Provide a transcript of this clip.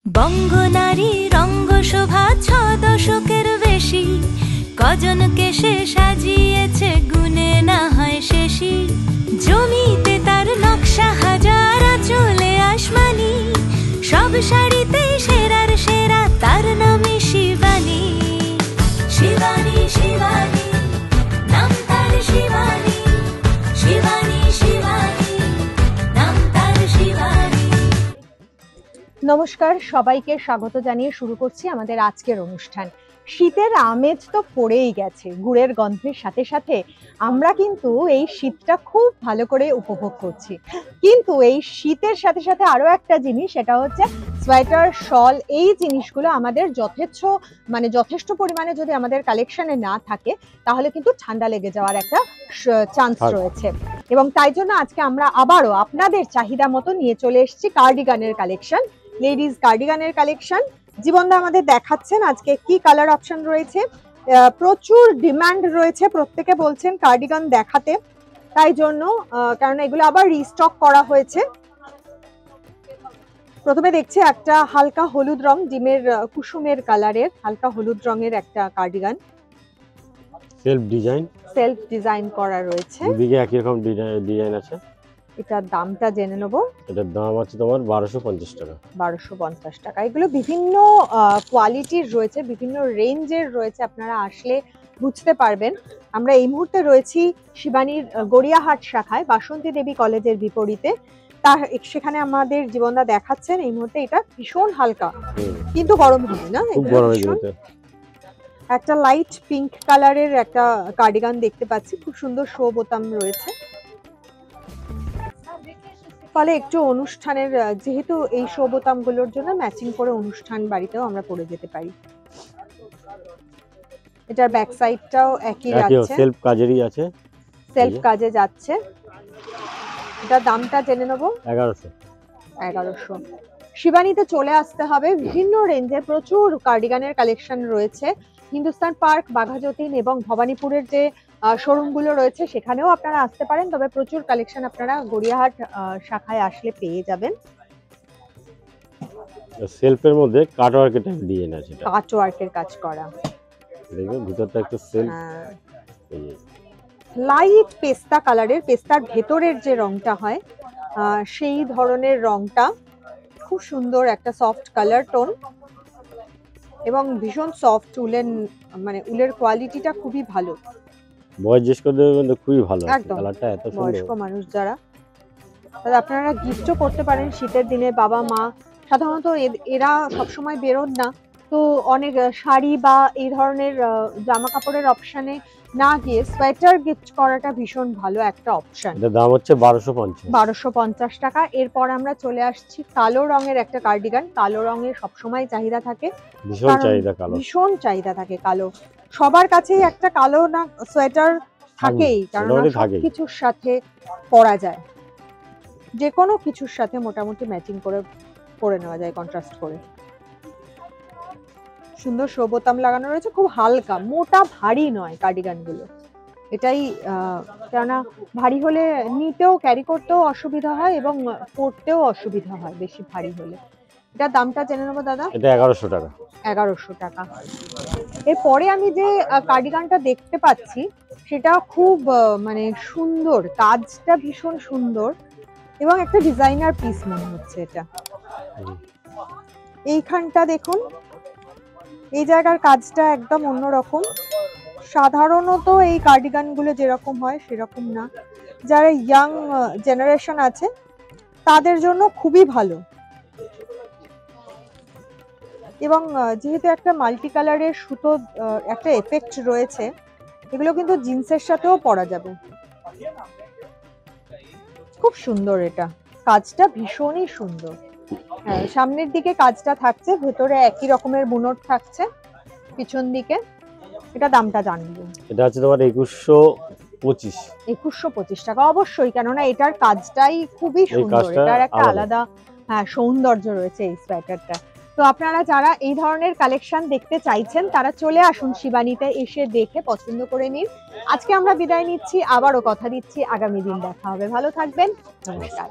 বঙ্গনারী রঙ্গশোভা ৬ দশকের বেশি, কজনকে সে সাজিয়েছে গুনে না হয় শেষই। জমিতে তার নকশা হাজার, চলে আসমানি, সব শাড়িতে সেরার সেরা, তার নামে শিবানী। শিবানী শিবানী নাম তার, শিবানী শিবানী শিবানী নাম তার, শিবানী। নমস্কার, সবাইকে স্বাগত জানিয়ে শুরু করছি আমাদের আজকের অনুষ্ঠান। শীতের আমেজ তো পড়েই গেছে, গুড়ের গন্ধের সাথে সাথে আমরা কিন্তু এই শীতটা খুব ভালো করে উপভোগ করছি। কিন্তু এই শীতের সাথে সাথে আরো একটা জিনিস, সেটা হচ্ছে সোয়েটার, শল। এই জিনিসগুলো আমাদের যথেষ্ট পরিমাণে যদি আমাদের কালেকশনে না থাকে, তাহলে কিন্তু ঠান্ডা লেগে যাওয়ার একটা চান্স রয়েছে। এবং তাই জন্য আজকে আমরা আবারও আপনাদের চাহিদা মতো নিয়ে চলে এসেছি কার্ডিগানের কালেকশন, লেডিস কার্ডিগানের কালেকশন। জীবনদা আমাদের দেখাচ্ছেন আজকে কি কালার অপশন রয়েছে। প্রচুর ডিমান্ড রয়েছে, প্রত্যেকে বলছেন কার্ডিগান দেখাতে, তাই জন্য কারণ এগুলো আবার রিস্টক করা হয়েছে। প্রথমে দেখছি একটা হালকা হলুদ রং, ডিমের কুসুমের কালারের হালকা হলুদ রঙের একটা কার্ডিগান, সেলফ ডিজাইন করা রয়েছে। দুদিকে একই রকম ডিজাইন আছে। এটার দামটা জেনে নেব। এটার দাম আছে তোমার 1250 টাকা। 1250 টাকা। এগুলো বিভিন্ন কোয়ালিটির রয়েছে, বিভিন্ন রেঞ্জের রয়েছে, আপনারা আসলে বুঝতে পারবেন। আমরা এই মুহূর্তে রয়েছি শিবানীর গড়িয়াহাট শাখায়, বাসন্তী দেবী কলেজের বিপরীতে। সেখানে আমাদের জীবনদা দেখাচ্ছেন এই মুহূর্তে। এটা ভীষণ হালকা, কিন্তু গরম হবে না, খুব গরম হয়ে যাবে। একটা লাইট পিঙ্ক কালারের একটা কার্ডিগান দেখতে পাচ্ছি, খুব সুন্দর শো বোতাম রয়েছে। ফলে একটু অনুষ্ঠানের, যেহেতু এই শো বোতামগুলোর জন্য ম্যাচিং করে অনুষ্ঠান বাড়িতেও আমরা পরে যেতে পারি। এটার ব্যাক সাইডটাও একই যাচ্ছে, সেলফ কাজেরই আছে, সেলফ কাজে যাচ্ছে। এটার দামটা জেনে নেব। 1100। শিবানীতে চলে আসতে হবে। বিভিন্ন রেঞ্জের প্রচুর কার্ডিগানের কালেকশন রয়েছে। হিন্দুস্তান পার্ক, বাঘাযতীন এবং ভবানীপুরের যে শোরুমগুলো রয়েছে সেখানেও আপনারা আসতে পারেন, তবে প্রচুর কালেকশন আপনারা গড়িয়াহাট শাখায় আসলে পেয়ে যাবেন। সেলফের মধ্যে কাটওয়ার্কের টাইপ ডিজাইন আছে, এটা কাটওয়ার্কের কাজ করা। দেখো ভিতরটা একটু সেলফ, লাইট পেস্তা কালারের, পেস্তার ভেতরের যে রংটা হয় সেই ধরনের রংটা, খুব সুন্দর একটা সফট কালার টোন এবং ভীষণ সফট উলেন, মানে উলের কোয়ালিটিটা খুবই ভালো। বয়োজ্যেষ্ঠদের মধ্যে খুবই ভালো কালারটা, এত সুন্দর। বয়স্ক মানুষ যারা, তাহলে আপনারা গিফটও করতে পারেন শীতের দিনে। বাবা মা সাধারণত এরা সবসময় বেরোন না, তো অনেক শাড়ি বা এই ধরনের জামা কাপড়ের অপশনে না গিয়ে সোয়েটার গিফট করাটা ভীষণ ভালো একটা অপশন। এটার দাম হচ্ছে 1250 টাকা। এরপর আমরা চলে আসছি কালো রঙের একটা কার্ডিগান। কালো রঙের সবসময় চাহিদা থাকে, ভীষণ চাহিদা থাকে কালো। সবার কাছেই একটা কালো না সোয়েটার থাকেই, কারণ সবকিছুর সাথে পরা যায়, যে কোনো কিছুর সাথে মোটামুটি ম্যাচিং করে পরে নেওয়া যায়, কন্ট্রাস্ট করে। সুন্দর শো বোতাম লাগানো রয়েছে, খুব হালকা, মোটা ভারী নয় কার্ডিগান গুলো। এটাই কেননা ভারী হলে নিতেও, ক্যারি করতেও অসুবিধা হয় এবং পরতেও অসুবিধা হয় বেশি ভারী হলে। এটার দামটা জেনে নেবো দাদা। এটা 1100 টাকা। 1100 টাকা। এরপরে আমি যে কার্ডিগানটা দেখতে পাচ্ছি সেটা খুব মানে সুন্দর, কাজটা ভীষণ সুন্দর এবং একটা ডিজাইনার পিস মনে হচ্ছে এটা। এইখানটা দেখুন, এই জায়গার কাজটা একদম অন্যরকম। সাধারণত এই কার্ডিগান গুলো যেরকম হয় সেরকম না। যারা ইয়াং জেনারেশন আছে তাদের জন্য খুবই ভালো, এবং যেহেতু একটা মাল্টি কালারের সুতো একটা এফেক্ট রয়েছে, এগুলো কিন্তু জিন্সের সাথেও পরা যাবে। খুব সুন্দর, এটা কাজটা ভীষণই সুন্দর। হ্যাঁ, সামনের দিকে কাজটা থাকছে, ভেতরে একই রকমের বুনট থাকছে পিছন দিকে। এটা দামটা জানবো। এটা আছে তোমার 2125 টাকা। অবশ্যই, কেননা এটার কাজটাই খুবই সুন্দর, এটার একটা আলাদা সৌন্দর্য রয়েছে এই সোয়েটারটা। তো আপনারা যারা এই ধরনের কালেকশন দেখতে চাইছেন তারা চলে আসুন শিবানীতে, এসে দেখে পছন্দ করে নিন। আজকে আমরা বিদায় নিচ্ছি, আবারও কথা দিচ্ছি আগামী দিন দেখা হবে। ভালো থাকবেন, নমস্কার।